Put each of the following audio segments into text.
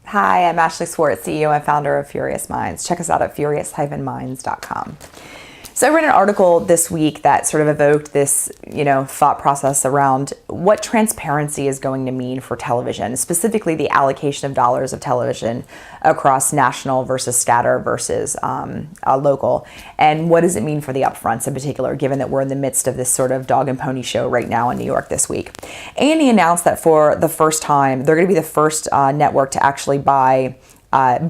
Hi, I'm Ashley Swartz, CEO and founder of Furious Minds. Check us out at furious-minds.com. So I read an article this week that sort of evoked this, thought process around what transparency is going to mean for television, specifically the allocation of dollars of television across national versus scatter versus local. And what does it mean for the upfronts in particular, given that we're in the midst of this sort of dog and pony show right now in New York this week. A&E announced that for the first time, they're going to be the first network to actually buy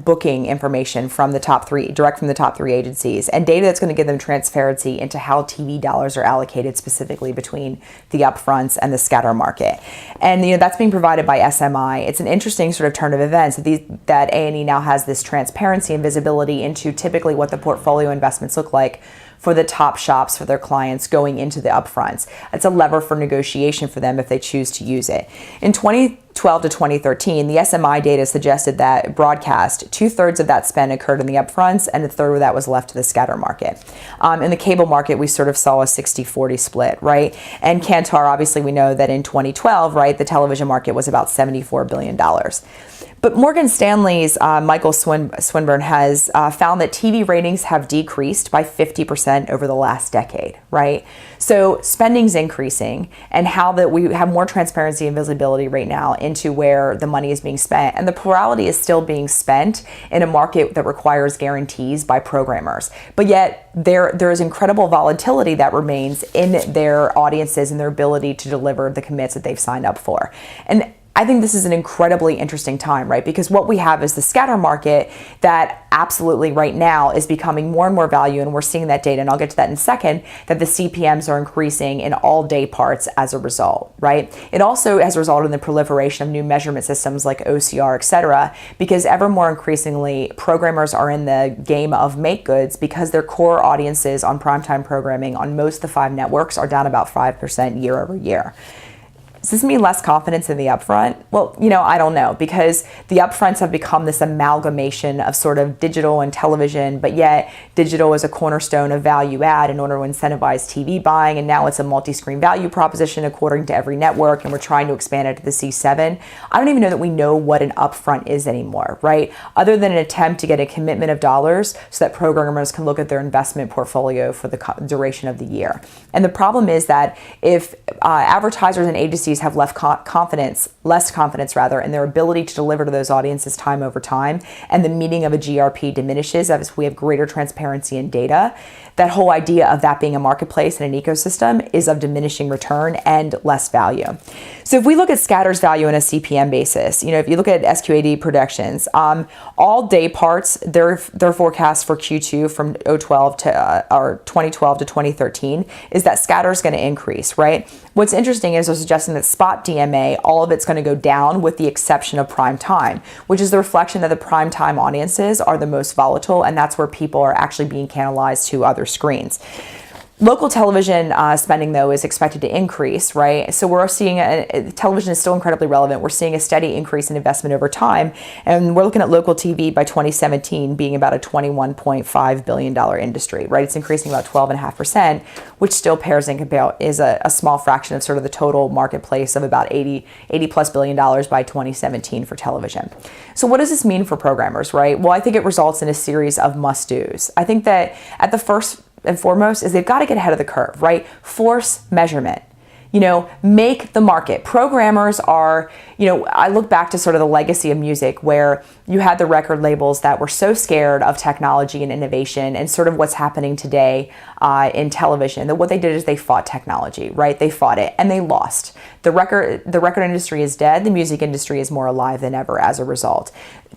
booking information from the top three, direct from the top three agencies, and data that's going to give them transparency into how TV dollars are allocated specifically between the upfronts and the scatter market. And that's being provided by SMI. It's an interesting sort of turn of events that A&E now has this transparency and visibility into typically what the portfolio investments look like for the top shops for their clients going into the upfronts. It's a lever for negotiation for them if they choose to use it. In 2012 to 2013, the SMI data suggested that broadcast, 2/3 of that spend occurred in the upfronts and 1/3 of that was left to the scatter market. In the cable market, we sort of saw a 60-40 split, right? And Kantar, obviously we know that in 2012, right, the television market was about $74 billion. But Morgan Stanley's Michael Swinburne has found that TV ratings have decreased by 50% over the last decade, right? So spending's increasing, and how that we have more transparency and visibility right now into where the money is being spent. And the plurality is still being spent in a market that requires guarantees by programmers. But yet there is incredible volatility that remains in their audiences and their ability to deliver the commits that they've signed up for. And I think this is an incredibly interesting time, right? Because what we have is the scatter market that absolutely right now is becoming more and more value, and we're seeing that data, and I'll get to that in a second, that the CPMs are increasing in all day parts as a result, right? It also has resulted in the proliferation of new measurement systems like OCR, et cetera, because ever more increasingly, programmers are in the game of make goods because their core audiences on primetime programming on most of the 5 networks are down about 5% year over year. Does this mean less confidence in the upfront? Well, I don't know, because the upfronts have become this amalgamation of sort of digital and television, but yet digital is a cornerstone of value add in order to incentivize TV buying, and now it's a multi-screen value proposition according to every network, and we're trying to expand it to the C7. I don't even know that we know what an upfront is anymore, right? Other than an attempt to get a commitment of dollars so that programmers can look at their investment portfolio for the duration of the year. And the problem is that if advertisers and agencies have less confidence in their ability to deliver to those audiences time over time, and the meaning of a GRP diminishes as we have greater transparency in data, that whole idea of that being a marketplace and an ecosystem is of diminishing return and less value. So if we look at scatter's value on a CPM basis, if you look at SQAD projections, all day parts, their forecast for Q2 from 2012 to 2013 is that scatter is going to increase, right? What's interesting is they're suggesting that spot DMA, all of it's going to go down with the exception of prime time, which is the reflection that the prime time audiences are the most volatile, and that's where people are actually being canalized to other screens. Local television spending, though, is expected to increase, right? So we're seeing television is still incredibly relevant. We're seeing a steady increase in investment over time, and we're looking at local TV by 2017 being about a $21.5 billion industry, right? It's increasing about 12.5%, which still pairs in about is a small fraction of sort of the total marketplace of about $80+ billion by 2017 for television. So what does this mean for programmers, right? Well, I think it results in a series of must-dos. I think that at the first and foremost is they've got to get ahead of the curve, right? Force measurement. Make the market. Programmers are, I look back to sort of the legacy of music where you had the record labels that were so scared of technology and innovation and sort of what's happening today in television, that what they did is they fought technology, right? They fought it and they lost. The record industry is dead. The music industry is more alive than ever as a result.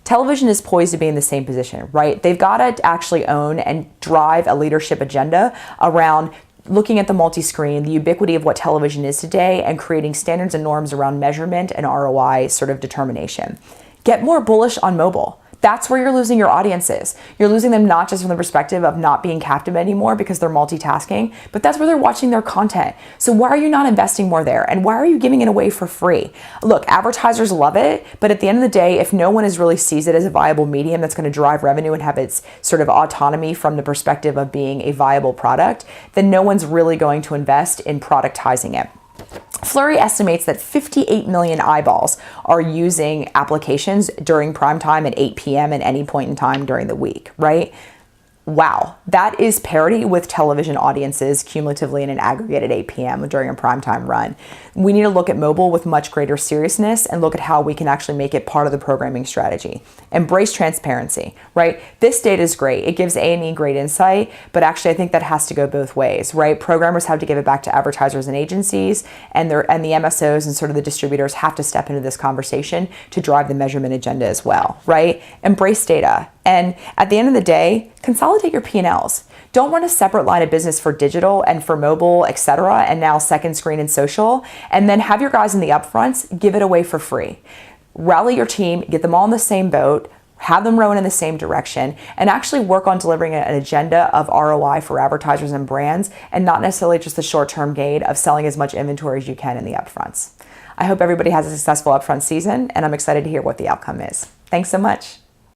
Television is poised to be in the same position, right? They've got to actually own and drive a leadership agenda around looking at the multi-screen, the ubiquity of what television is today, and creating standards and norms around measurement and ROI sort of determination. Get more bullish on mobile. That's where you're losing your audiences. You're losing them not just from the perspective of not being captive anymore because they're multitasking, but that's where they're watching their content. So why are you not investing more there? And why are you giving it away for free? Look, advertisers love it, but at the end of the day, if no one is really sees it as a viable medium that's going to drive revenue and have its sort of autonomy from the perspective of being a viable product, then no one's really going to invest in productizing it. Flurry estimates that 58 million eyeballs are using applications during prime time at 8 p.m. at any point in time during the week, right? Wow, that is parity with television audiences cumulatively in an aggregate at 8 p.m. during a primetime run. We need to look at mobile with much greater seriousness and look at how we can actually make it part of the programming strategy. Embrace transparency, right? This data is great. It gives A&E great insight, but actually I think that has to go both ways, right? Programmers have to give it back to advertisers and agencies, and the MSOs and sort of the distributors have to step into this conversation to drive the measurement agenda as well, right? Embrace data. And at the end of the day, consolidate your P&Ls. Don't run a separate line of business for digital and for mobile, etc., and now second screen and social, and then have your guys in the upfronts give it away for free. Rally your team, get them all in the same boat, have them rowing in the same direction, and actually work on delivering an agenda of ROI for advertisers and brands, and not necessarily just the short-term gain of selling as much inventory as you can in the upfronts. I hope everybody has a successful upfront season, and I'm excited to hear what the outcome is. Thanks so much.